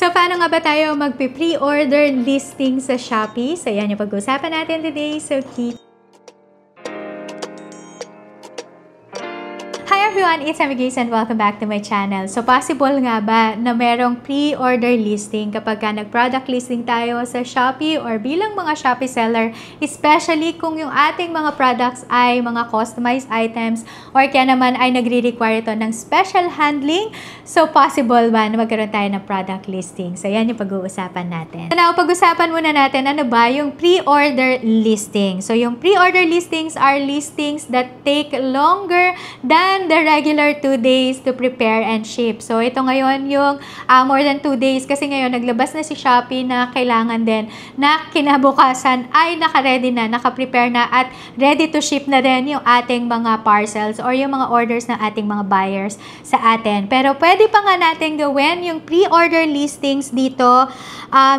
So, paano nga ba tayo magpi-pre-order listing sa Shopee? So, yan yung pag-uusapan natin today. So, Hi everyone! It's Amigis and welcome back to my channel. So, possible nga ba na merong pre-order listing kapag ka nag-product listing tayo sa Shopee or bilang mga Shopee seller, especially kung yung ating mga products ay mga customized items or kaya naman ay nagre-require ito ng special handling. So, possible ba na magkaroon tayo ng product listing? So, yan yung pag-uusapan natin. So, now, pag-usapan muna natin ano ba yung pre-order listing. So, yung pre-order listings are listings that take longer than the regular 2 days to prepare and ship. So, ito ngayon yung more than 2 days kasi ngayon naglabas na si Shopee na kailangan din na kinabukasan ay naka-ready na, naka-prepare na at ready to ship na din yung ating mga parcels or yung mga orders ng ating mga buyers sa atin. Pero pwede pa nga natin gawin yung pre-order listings dito.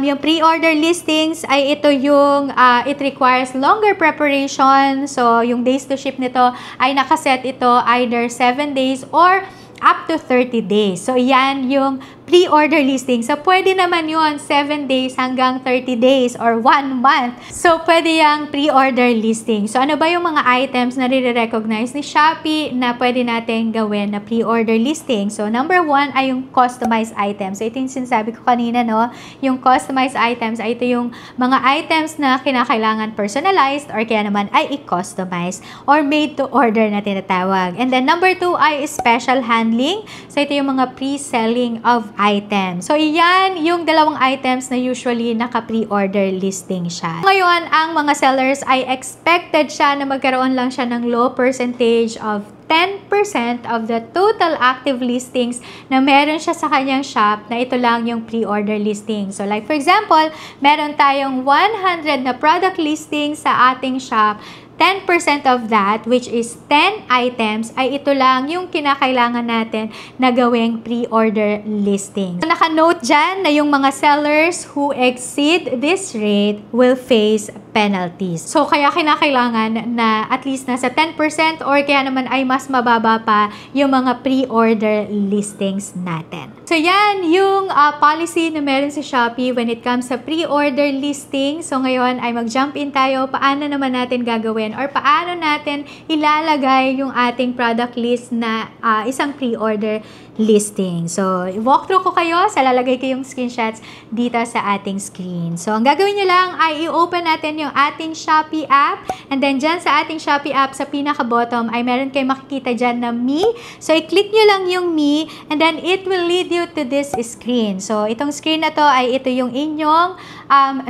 Yung pre-order listings ay ito yung it requires longer preparation. So, yung days to ship nito ay nakaset ito either 7 days or up to 30 days. So, yan yung pre-order listing. So, pwede naman yun 7 days hanggang 30 days or 1 month. So, pwede yung pre-order listing. So, ano ba yung mga items na re-recognize ni Shopee na pwede natin gawin na pre-order listing? So, number 1 ay yung customized items. So, ito yung sinasabi ko kanina, no? Yung customized items ay ito yung mga items na kinakailangan personalized or kaya naman ay i-customize or made to order na tinatawag. And then, number 2 ay special handling. So, ito yung mga pre-selling of items. So, iyan yung dalawang items na usually naka-pre-order listing siya. Ngayon, ang mga sellers ay expected siya na magkaroon lang siya ng low percentage of 10% of the total active listings na meron siya sa kanyang shop na ito lang yung pre-order listing. So, like for example, meron tayong 100 na product listing sa ating shop. 10% of that, which is 10 items, ay ito lang yung kinakailangan natin na gawing pre-order listing. So, naka-note dyan na yung mga sellers who exceed this rate will face penalties. So, kaya kinakailangan na at least nasa 10% or kaya naman ay mas mababa pa yung mga pre-order listings natin. So, yan yung policy na meron sa Shopee when it comes sa pre-order listing. So, ngayon ay mag-jump in tayo. Paano naman natin gagawin or paano natin ilalagay yung ating product list na isang pre-order listing. So, i-walkthrough ko kayo. Lalagay ko yung screenshots dito sa ating screen. So, ang gagawin nyo lang ay i-open natin yung ating Shopee app. And then, dyan sa ating Shopee app, sa pinaka-bottom, ay meron kayo makikita dyan na Me. So, i-click nyo lang yung Me. And then, it will lead you to this screen. So, itong screen na to ay ito yung inyong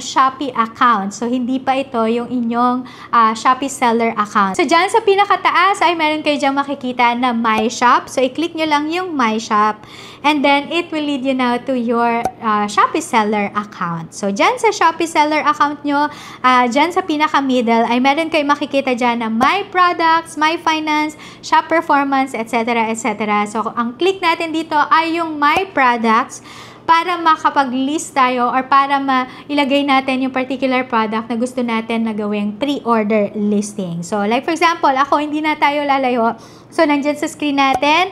Shopee account. So, hindi pa ito yung inyong Shopee seller account. So, dyan sa pinakataas ay meron kayo dyan makikita na My Shop. So, i-click nyo lang yung My Shop. And then, it will lead you now to your Shopee seller account. So, dyan sa Shopee seller account nyo, dyan sa pinaka-middle, ay meron kayo makikita dyan na My Products, My Finance, Shop Performance, etc. etc. So, ang click natin dito ay yung My Products para makapag-list tayo or para mailagay natin yung particular product na gusto natin na gawing pre-order listing. So, like for example, ako hindi na tayo lalayo. So, nandyan sa screen natin.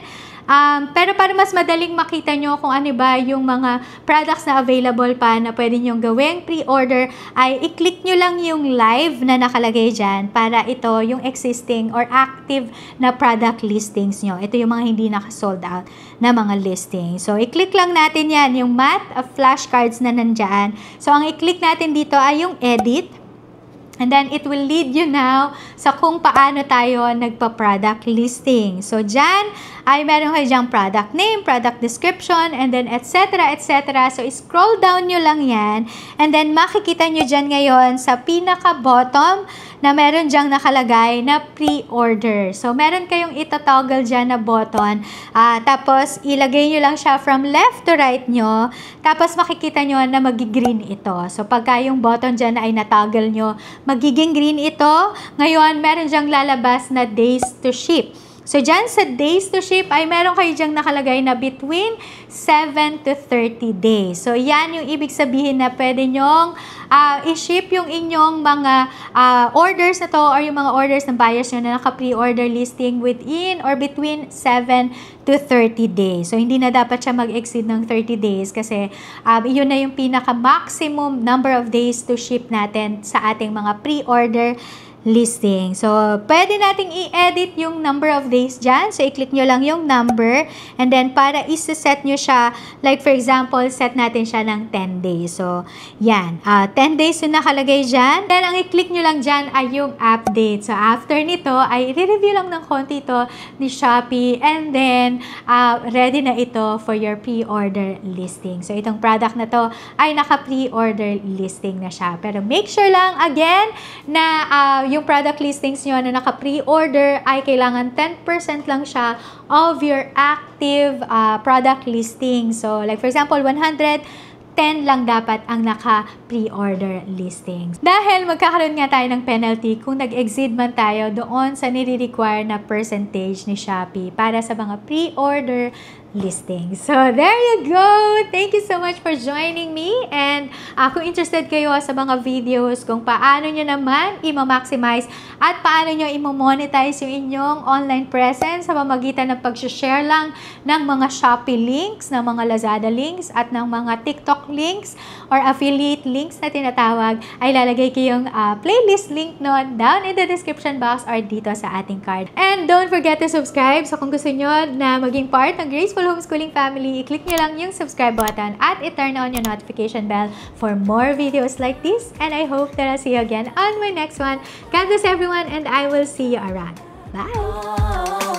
Pero para mas madaling makita nyo kung ano ba yung mga products na available pa na pwede nyong gawing pre-order, ay i-click nyo lang yung live na nakalagay dyan para ito yung existing or active na product listings nyo. Ito yung mga hindi naka-sold out na mga listings. So, i-click lang natin yan, yung matte flashcards na nandyan. So, ang i-click natin dito ay yung edit. And then, it will lead you now sa kung paano tayo nagpa-product listing. So, dyan ay meron kayo dyang product name, product description, and then etc. etc. So, scroll down nyo lang yan. And then, makikita nyo dyan ngayon sa pinaka-bottom na meron dyang nakalagay na pre-order. So, meron kayong itatoggle dyan na button. Tapos, ilagay nyo lang siya from left to right nyo. Tapos, makikita nyo na magi-green ito. So, pagka yung button dyan ay natoggle nyo, magiging green ito. Ngayon, meron dyang lalabas na days to ship. So, dyan sa days to ship ay meron kayo dyang nakalagay na between 7 to 30 days. So, yan yung ibig sabihin na pwede nyong i-ship yung inyong mga orders na to or yung mga orders ng buyers nyo na naka-pre-order listing within or between 7 to 30 days. So, hindi na dapat siya mag-exceed ng 30 days kasi yun na yung pinaka-maximum number of days to ship natin sa ating mga pre-order listing. So, pwede nating i-edit yung number of days dyan. So, i-click nyo lang yung number and then para isa-set nyo siya, like for example, set natin siya ng 10 days. So, yan. 10 days yung nakalagay dyan. Then, ang i-click nyo lang dyan ay yung update. So, after nito, ay i-review lang ng konti ito ni Shopee and then, ready na ito for your pre-order listing. So, itong product na to ay naka-pre-order listing na siya. Pero make sure lang, again, na yung product listings nyo na naka-pre-order ay kailangan 10% lang siya of your active product listing. So, like for example, 110 lang dapat ang naka-pre-order listings. Dahil magkakaroon nga tayo ng penalty kung nag-exceed man tayo doon sa nire-require na percentage ni Shopee para sa mga pre-order listings. So, there you go! Thank you so much for joining me. And kung interested kayo sa mga videos kung paano nyo naman i-maximize at paano nyo i-monetize yung inyong online presence sa pamamagitan ng pag-share lang ng mga Shopee links, ng mga Lazada links, at ng mga TikTok links or affiliate links na tinatawag, ay lalagay ko yung playlist link nun down in the description box or dito sa ating card. And don't forget to subscribe. So, kung gusto nyo na maging part ng Graceful Homeschooling family, i-click nyo lang yung subscribe button at i-turn on your notification bell for more videos like this. And I hope that I'll see you again on my next one. God bless everyone and I will see you around. Bye!